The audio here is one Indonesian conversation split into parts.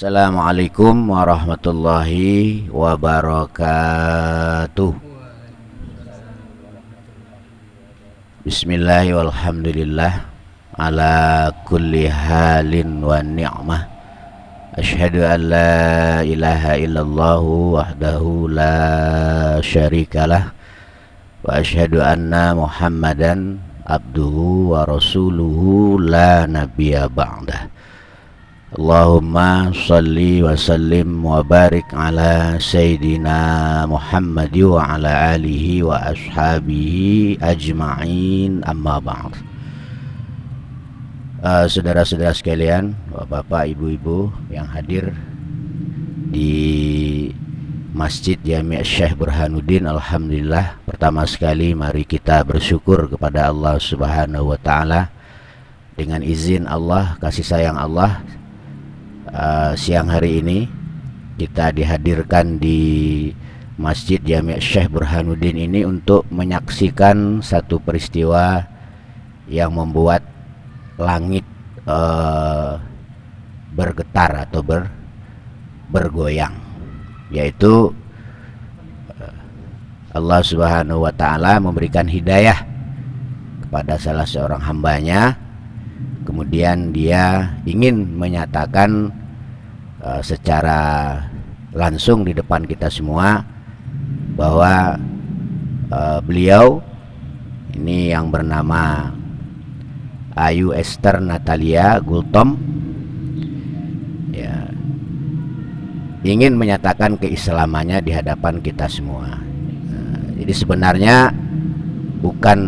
Assalamualaikum warahmatullahi wabarakatuh. Bismillah walhamdulillah ala kulli halin wa ni'mah. Asyhadu an la ilaha illallah wahdahu la syarikalah wa asyhadu anna Muhammadan abduhu wa rasuluhu la nabiyya ba'dah. Allahumma salli wa sallim wa barik ala Sayyidina Muhammad wa ala alihi wa ashabihi ajma'in, amma ba'd. Saudara-saudara sekalian, bapak, ibu-ibu yang hadir di Masjid Jami' Syekh Burhanuddin, alhamdulillah, pertama sekali mari kita bersyukur kepada Allah Subhanahu wa taala. Dengan izin Allah, kasih sayang Allah, siang hari ini kita dihadirkan di Masjid Jami' Syekh Burhanuddin ini untuk menyaksikan satu peristiwa yang membuat langit bergetar atau bergoyang, yaitu Allah Subhanahu wa taala memberikan hidayah kepada salah seorang hambanya. Kemudian dia ingin menyatakan secara langsung di depan kita semua bahwa beliau ini yang bernama Ayu Esther Natalia Gultom ya, ingin menyatakan keislamannya di hadapan kita semua. Jadi sebenarnya bukan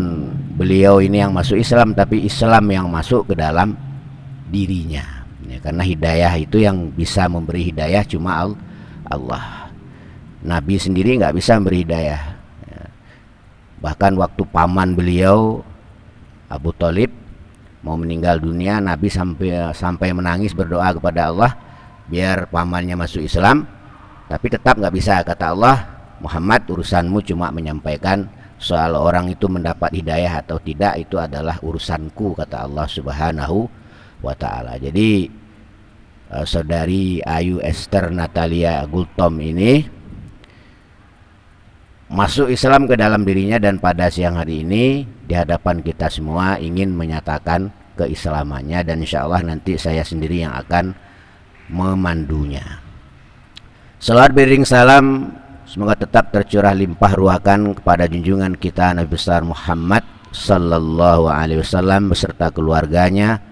beliau ini yang masuk Islam, tapi Islam yang masuk ke dalam dirinya ya, karena hidayah itu yang bisa memberi hidayah cuma Allah. Nabi sendiri nggak bisa memberi hidayah ya. Bahkan waktu paman beliau Abu Thalib mau meninggal dunia, Nabi sampai menangis berdoa kepada Allah biar pamannya masuk Islam, tapi tetap nggak bisa. Kata Allah, Muhammad, urusanmu cuma menyampaikan soal orang itu mendapat hidayah atau tidak, itu adalah urusanku, kata Allah Subhanahu wa ta'ala. Jadi saudari Ayu Esther Natalia Gultom ini masuk Islam ke dalam dirinya, dan pada siang hari ini di hadapan kita semua ingin menyatakan keislamannya, dan insya Allah nanti saya sendiri yang akan memandunya. Salawat beriring salam semoga tetap tercurah limpah ruahkan kepada junjungan kita Nabi besar Muhammad sallallahu alaihi wasallam beserta keluarganya,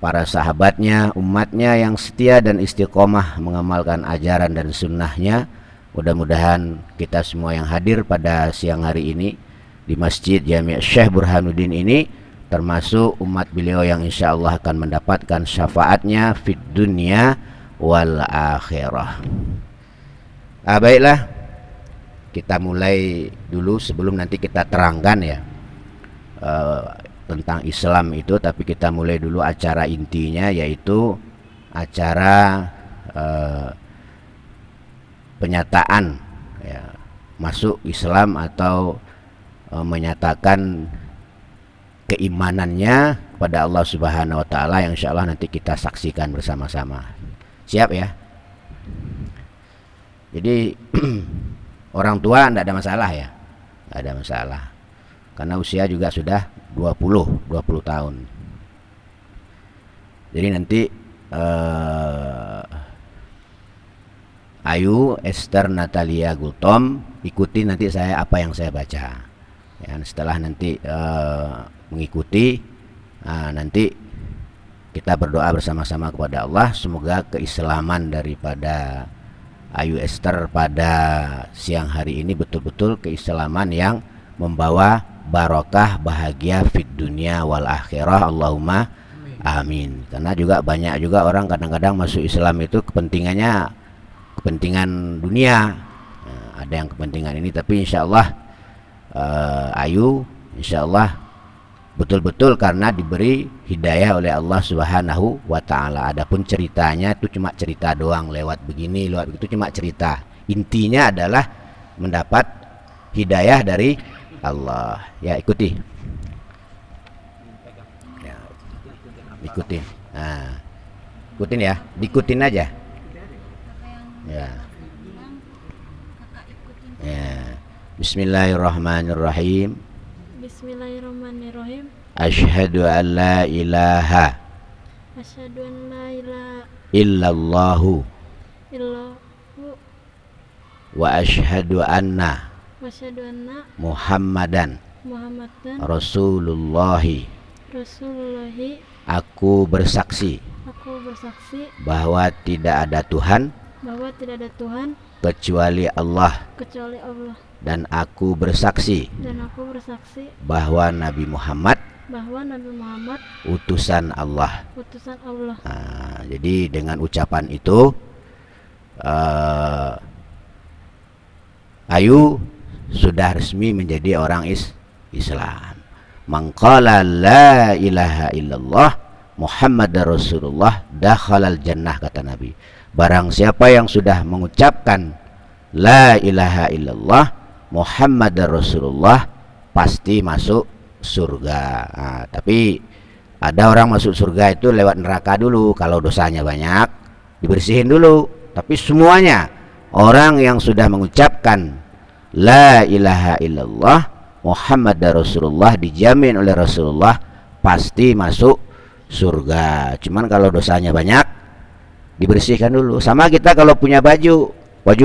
para sahabatnya, umatnya yang setia dan istiqomah mengamalkan ajaran dan sunnahnya. Mudah-mudahan kita semua yang hadir pada siang hari ini di Masjid Jami' Syekh Burhanuddin ini termasuk umat beliau yang insya Allah akan mendapatkan syafaatnya fid dunya wal akhirah. Baiklah, kita mulai dulu sebelum nanti kita terangkan ya tentang Islam itu, tapi kita mulai dulu acara intinya, yaitu acara penyataan ya, masuk Islam atau menyatakan keimanannya kepada Allah Subhanahu wa taala, yang insyaallah nanti kita saksikan bersama-sama. Siap ya? Jadi orang tua tidak ada masalah ya, tidak ada masalah, karena usia juga sudah 20 tahun. Jadi nanti Ayu Esther Natalia Gultom ikuti nanti saya apa yang saya baca ya. Setelah nanti mengikuti, nanti kita berdoa bersama-sama kepada Allah semoga keislaman daripada Ayu Esther pada siang hari ini betul-betul keislaman yang membawa barokah, bahagia fid dunya wal akhirah, Allahumma amin. Karena juga banyak juga orang kadang-kadang masuk Islam itu kepentingannya kepentingan dunia. Ada yang kepentingan ini, tapi insya Allah Ayu insya Allah betul-betul karena diberi hidayah oleh Allah Subhanahu wa ta'ala. Adapun ceritanya itu cuma cerita doang, lewat begini lewat begitu, cuma cerita. Intinya adalah mendapat hidayah dari Allah. Ya, ikuti ya, ikutin. Nah, ikutin ya, diikutin aja. Ya. Ya. Bismillahirrahmanirrahim. Bismillahirrahmanirrahim. Asyhadu an la ilaha Asyhadu an la ilaha illallahu illallah wa asyhadu anna wa asyhadu anna Muhammadan Muhammadan Rasulullahi. Rasulullahi. Aku bersaksi Aku bersaksi bahwa tidak ada Tuhan bahwa tidak ada Tuhan kecuali Allah, kecuali Allah, dan aku bersaksi dan aku bersaksi bahwa Nabi Muhammad bahwa Nabi Muhammad utusan Allah. utusan Allah. Nah, jadi dengan ucapan itu Ayu sudah resmi menjadi orang Islam. Mangqala la ilaha illallah Muhammadar Rasulullah dakhalal jannah, kata Nabi. Barang siapa yang sudah mengucapkan la ilaha illallah Muhammadar Rasulullah pasti masuk surga. Nah, tapi ada orang masuk surga itu lewat neraka dulu. Kalau dosanya banyak dibersihin dulu. Tapi semuanya orang yang sudah mengucapkan la ilaha illallah Muhammadar Rasulullah dijamin oleh Rasulullah pasti masuk surga. Cuman kalau dosanya banyak dibersihkan dulu. Sama kita kalau punya baju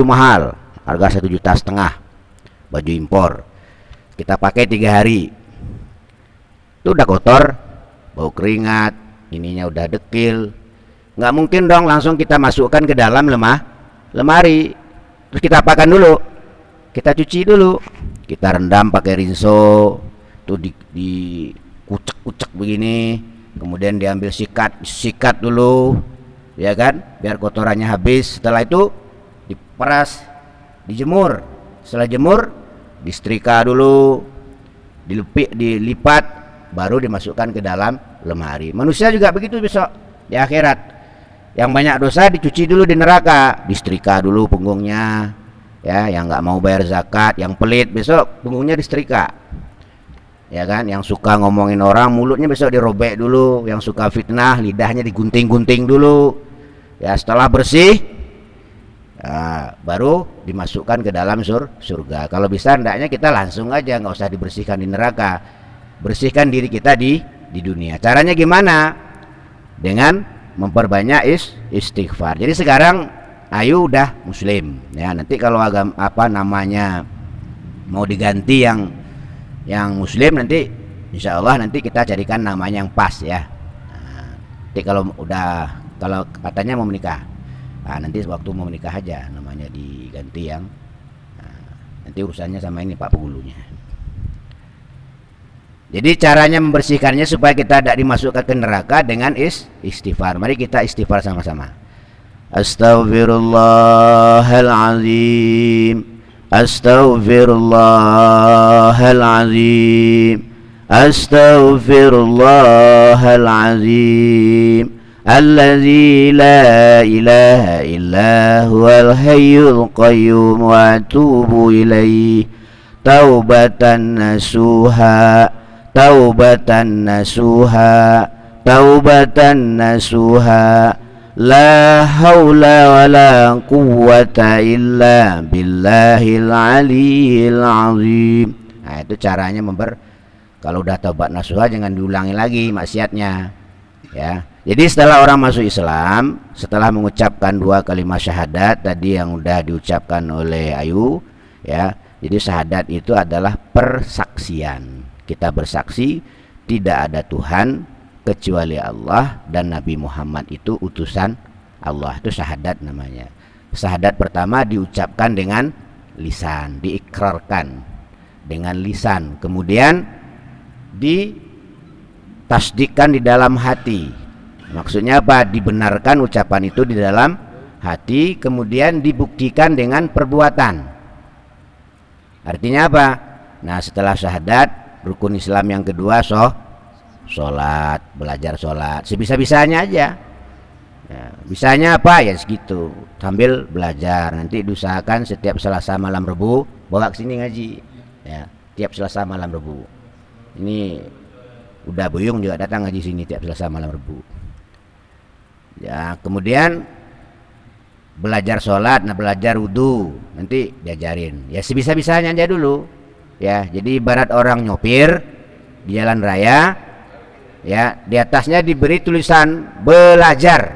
mahal harga 1,5 juta, baju impor, kita pakai 3 hari itu udah kotor, bau keringat, ininya udah dekil. Nggak mungkin dong langsung kita masukkan ke dalam lemari terus kita apakan dulu, kita cuci dulu, kita rendam pakai rinso tuh, di kucek begini, kemudian diambil sikat dulu, ya kan, biar kotorannya habis. Setelah itu diperas, dijemur. Setelah jemur disetrika dulu, dilipat, baru dimasukkan ke dalam lemari. Manusia juga begitu besok di akhirat. Yang banyak dosa dicuci dulu di neraka, disetrika dulu punggungnya, ya. Yang nggak mau bayar zakat, yang pelit, besok punggungnya disetrika, ya kan. Yang suka ngomongin orang, mulutnya besok dirobek dulu. Yang suka fitnah, lidahnya digunting-gunting dulu, ya. Setelah bersih, nah, baru dimasukkan ke dalam surga. Kalau bisa hendaknya kita langsung aja, nggak usah dibersihkan di neraka, bersihkan diri kita di dunia. Caranya gimana? Dengan memperbanyak istighfar. Jadi sekarang Ayu udah muslim, ya. Nanti kalau agama namanya mau diganti yang muslim, nanti insya Allah nanti kita carikan namanya yang pas, ya. Nah, nanti kalau katanya mau menikah, nah, nanti waktu mau menikah aja namanya diganti yang nanti urusannya sama ini Pak Penghulunya. Jadi caranya membersihkannya supaya kita tidak dimasukkan ke neraka dengan istighfar. Mari kita istighfar sama-sama. Astaghfirullahalazim, astaghfirullahalazim, astaghfirullahalazim, alladzi la ilaha illa huwal hayyul qayyum wa atubu ilaihi taubatan nasuha, taubatan nasuha, taubatan nasuha, la haula wala quwwata illa billahil aliyil azim. Nah, itu caranya kalau udah taubat nasuha jangan diulangi lagi maksiatnya, ya. Jadi setelah orang masuk Islam, setelah mengucapkan 2 kalimat syahadat tadi yang udah diucapkan oleh Ayu, ya. Jadi syahadat itu adalah persaksian. Kita bersaksi tidak ada Tuhan kecuali Allah dan Nabi Muhammad itu utusan Allah. Itu syahadat namanya. Syahadat pertama diucapkan dengan lisan, diikrarkan dengan lisan, kemudian ditasdikkan di dalam hati. Maksudnya apa? Dibenarkan ucapan itu di dalam hati, kemudian dibuktikan dengan perbuatan. Artinya apa? Nah, setelah syahadat, rukun Islam yang kedua sholat, belajar sholat sebisa-bisanya aja, ya. Bisanya apa? Ya segitu, sambil belajar. Nanti diusahakan setiap Selasa malam Rebu bawa ke sini ngaji, ya. Tiap Selasa malam Rebu. Ini udah Buyung juga datang ngaji sini tiap Selasa malam Rebu, ya. Kemudian belajar sholat, nah belajar wudhu, nanti diajarin. Ya sebisa-bisanya aja dulu. Ya, jadi ibarat orang nyopir di jalan raya, ya di atasnya diberi tulisan belajar.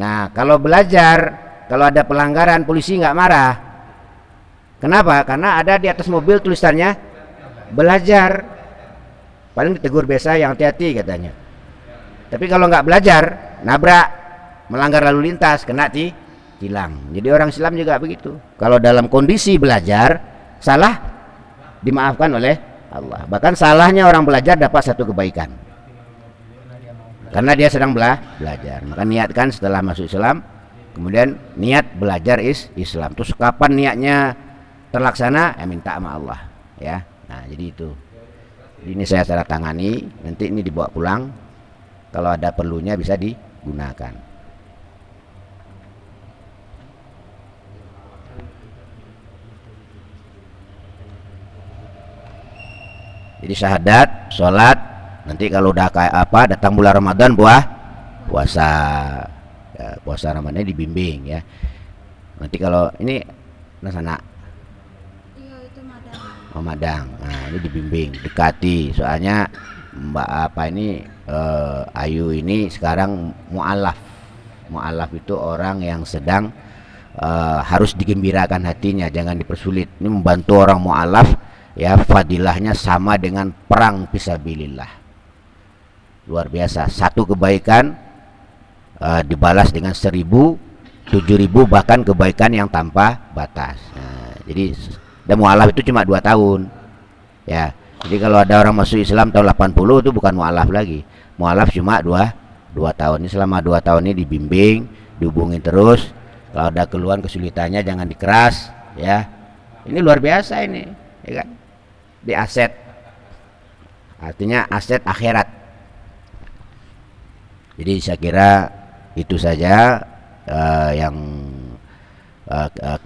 Nah kalau belajar, kalau ada pelanggaran polisi nggak marah. Kenapa? Karena ada di atas mobil tulisannya belajar. Paling ditegur biasa, yang hati-hati katanya. Tapi kalau nggak belajar, nabrak, melanggar lalu lintas, kena tilang. Jadi orang Islam juga begitu. Kalau dalam kondisi belajar, salah dimaafkan oleh Allah. Bahkan salahnya orang belajar dapat satu kebaikan. Karena dia sedang belajar. Maka niatkan setelah masuk Islam, kemudian niat belajar Islam. Terus kapan niatnya terlaksana? Ya minta sama Allah. Ya. Nah, jadi itu. Ini saya tanda tangani, nanti ini dibawa pulang. Kalau ada perlunya bisa digunakan. Jadi syahadat, sholat, nanti kalau udah kayak apa, datang bulan Ramadan puasa, ya, puasa Ramadan dibimbing ya. Nanti kalau ini sana. Madang, nah ini dibimbing, dekati. Soalnya Mbak apa ini Ayu ini sekarang mu'alaf itu orang yang sedang harus digembirakan hatinya, jangan dipersulit. Ini membantu orang mu'alaf, ya fadilahnya sama dengan perang fisabilillah. Luar biasa, satu kebaikan dibalas dengan 1000, 7000, bahkan kebaikan yang tanpa batas. Nah, jadi dan mu'alaf itu cuma 2 tahun ya. Jadi kalau ada orang masuk Islam tahun 80 itu bukan mu'alaf lagi. Mu'alaf cuma 2 tahun. Ini selama 2 tahun ini dibimbing, dihubungin terus. Kalau ada keluhan kesulitannya jangan dikeras ya. Ini luar biasa ini, ya kan? Di aset. Artinya aset akhirat. Jadi saya kira itu saja yang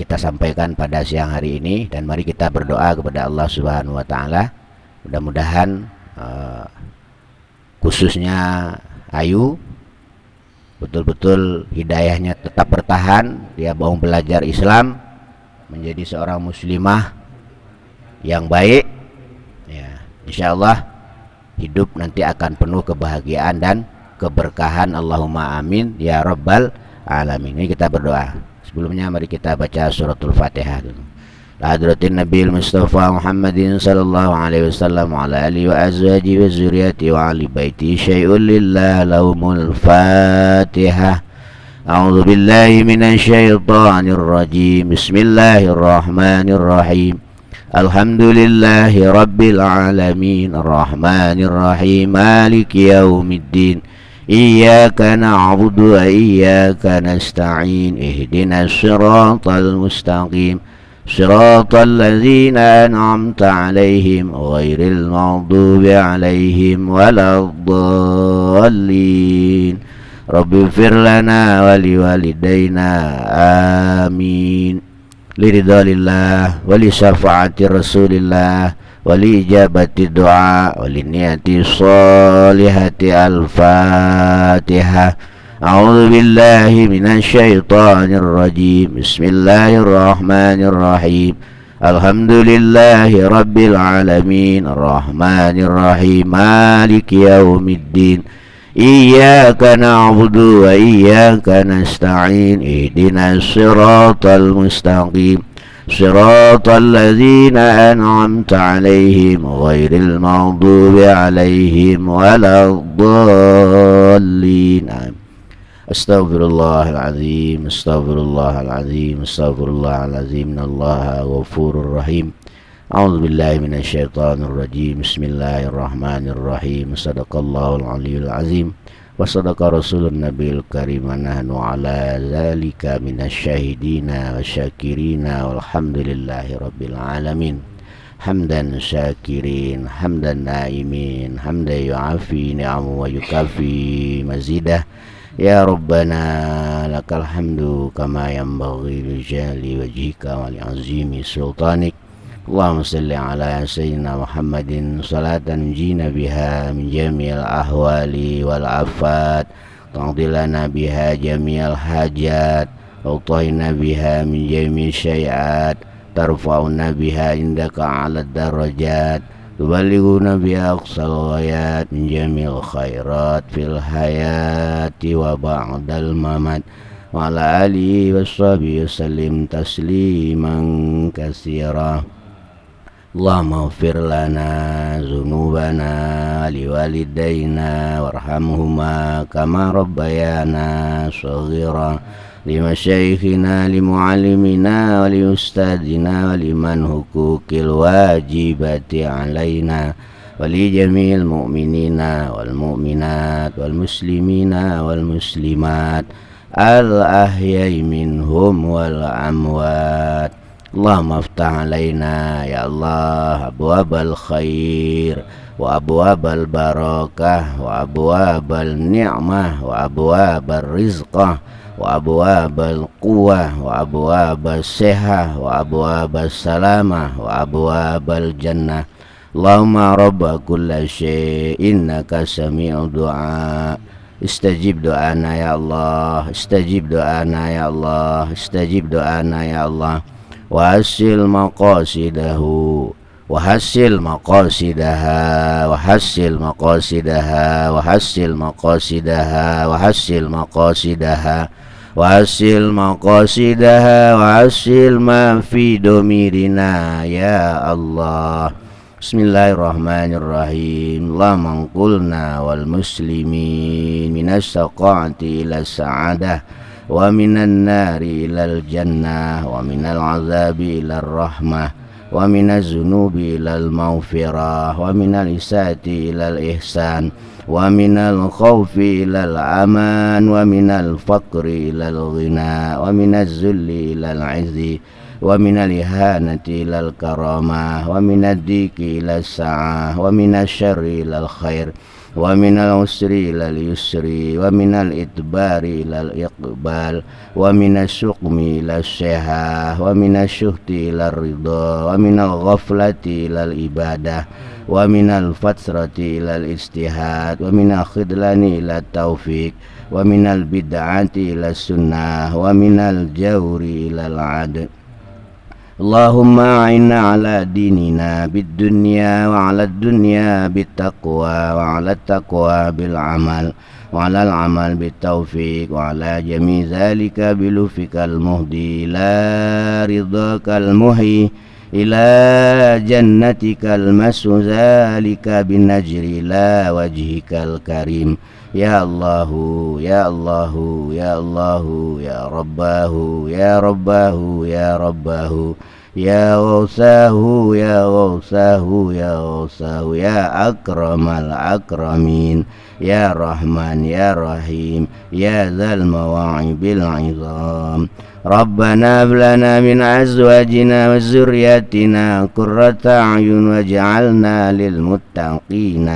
kita sampaikan pada siang hari ini, dan mari kita berdoa kepada Allah Subhanahu wa taala. Mudah-mudahan khususnya Ayu betul-betul hidayahnya tetap bertahan, dia mau belajar Islam, menjadi seorang muslimah yang baik ya. Insyaallah hidup nanti akan penuh kebahagiaan dan keberkahan. Allahumma amin ya rabbal alamin. Ini kita berdoa. Sebelumnya mari kita baca suratul Fatihah dulu. Hadratin Nabil Mustafa Muhammadin sallallahu alaihi wasallam ala alihi wa azwajihi wa zurriyyati wa ali baiti syai'un lillah lahumul Fatihah. A'udzu billahi minasy syaithanir rajim. Bismillahirrahmanirrahim. Alhamdulillahi rabbil alamin arrahmanir rahim maliki yaumiddin. Iyyaka na'budu wa iyyaka nasta'in ihdinas siratal mustaqim siratal ladzina an'amta 'alaihim ghairil maghdubi 'alaihim waladdallin. Rabbighfir lana wa liwalidayna amin. Liridhalillah wa li syafaati rasulillah ولإجابة الدعاء وللنية الصالحة. الفاتحة. أعوذ بالله من الشيطان الرجيم. بسم الله الرحمن الرحيم. الحمد لله رب العالمين الرحمن الرحيم مالك يوم الدين. إياك نعبد وإياك نستعين اهدنا الصراط المستقيم صراط الذين أنعمت عليهم غير المغضوب عليهم ولا الضالين. أستغفر الله العظيم أستغفر الله العظيم أستغفر الله العظيم إن الله غفور رحيم. أعوذ بالله من الشيطان الرجيم. بسم الله الرحمن الرحيم. صدق الله العلي العظيم وصدق رسول النبي الكريم ونحن على ذلك من الشاهدين والشاكرين والحمد لله رب العالمين. حمدا شاكرين حمدا نائمين حمدا يعافي نعمه ويكافي مزيده. يا ربنا لك الحمد كما ينبغي لجلال وجهك ولعظيم سلطانك. اللهم صل على سيدنا محمد صلاة نجينا بها من جميع الأهوال والآفات تقضي لنا بها جميع الحاجات وطهنا بها من جميع الشيئات ترفعنا بها عندك على الدرجات تبلغنا بها أقصى الغايات من جميع الخيرات في الحياة وبعد الممات وعلى آله وصحبه وسلم تسليما كثيرا اللهم اغفر لنا ذنوبنا ولوالدينا وارحمهما كما ربيانا صغيرا لمشايخنا لمعلمنا ولأستاذنا ولمن حقوق الواجبات علينا ولجميع المؤمنين والمؤمنات والمسلمين والمسلمات الأحياء منهم والأموات اللهم افتح علينا يا الله أبواب الخير وأبواب البركة وأبواب النعمة وأبواب الرزق وأبواب القوة وأبواب الصحة وأبواب السلامة وأبواب الجنة اللهم رب كل شيء إنك سميع دعاء استجب دعانا يا الله استجب دعانا يا الله استجب دعانا يا الله وحسن مقاصده وحسن مقاصدها وحسن مقاصدها وحسن مقاصدها وحسن مقاصدها وحسن مقاصدها وحسن ما في ضميرنا يا الله بسم الله الرحمن الرحيم اللهم انقلنا والمسلمين من الشقاوة إلى السعادة ومن النار إلى الجنة ومن العذاب إلى الرحمة ومن الذنوب إلى المغفرة ومن الإساءة إلى الإحسان ومن الخوف إلى الأمان ومن الفقر إلى الغنى ومن الذل إلى العز ومن الإهانة إلى الكرامة ومن الضيق إلى السعة ومن الشر إلى الخير ومن العسر إلى اليسر ومن الإدبار إلى الإقبال ومن السقم إلى الصحة ومن الشهد إلى الرضا ومن الغفلة إلى الإبادة ومن الفترة إلى الاجتهاد ومن الخذلان إلى التوفيق ومن البدعة إلى السنة ومن الجور إلى العدل اللهم أعنا على ديننا بالدنيا وعلى الدنيا بالتقوى وعلى التقوى بالعمل وعلى العمل بالتوفيق وعلى جميع ذلك بلطفك المهدي إلى رضاك المحيي إلى جنتك المسو ذلك بالنجر إلى وجهك الكريم يا الله يا الله يا الله يا رباه يا رباه يا رباه يا غوثاه يا غوثاه يا غوثاه يا أكرم الأكرمين يا رحمن يا رحيم يا ذا المواعب العظام ربنا هب لنا من أزواجنا وذرياتنا قرة أعين واجعلنا للمتقين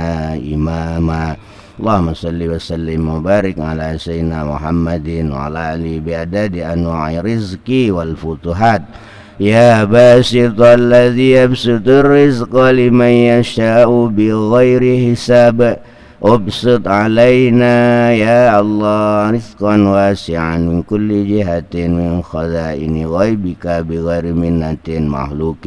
إماما اللهم صل وسلم وبارك على سيدنا محمد وعلى آله بعدد أنواع الرزق والفتوحات يا باسط الذي يبسط الرزق لمن يشاء بغير حساب أبسط علينا يا الله رزقا واسعا من كل جهة من خزائن غيبك بغير منة مخلوق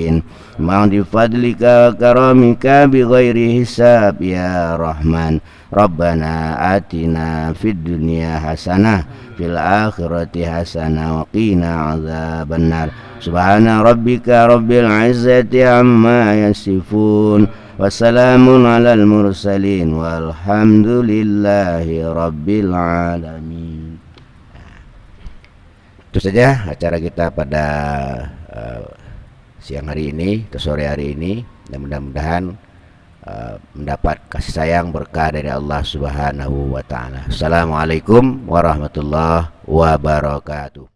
مع فضلك وكرمك بغير حساب يا رحمن ربنا آتنا في الدنيا حسنة في الآخرة حسنة وقنا عذاب النار سبحان ربك رب العزة عما يصفون وسلام على المرسلين والحمد لله rabbil alamin. Itu saja acara kita pada siang hari ini atau sore hari ini, dan mudah-mudahan mendapat kasih sayang berkah dari Allah Subhanahu wa taala. Assalamualaikum warahmatullahi wabarakatuh.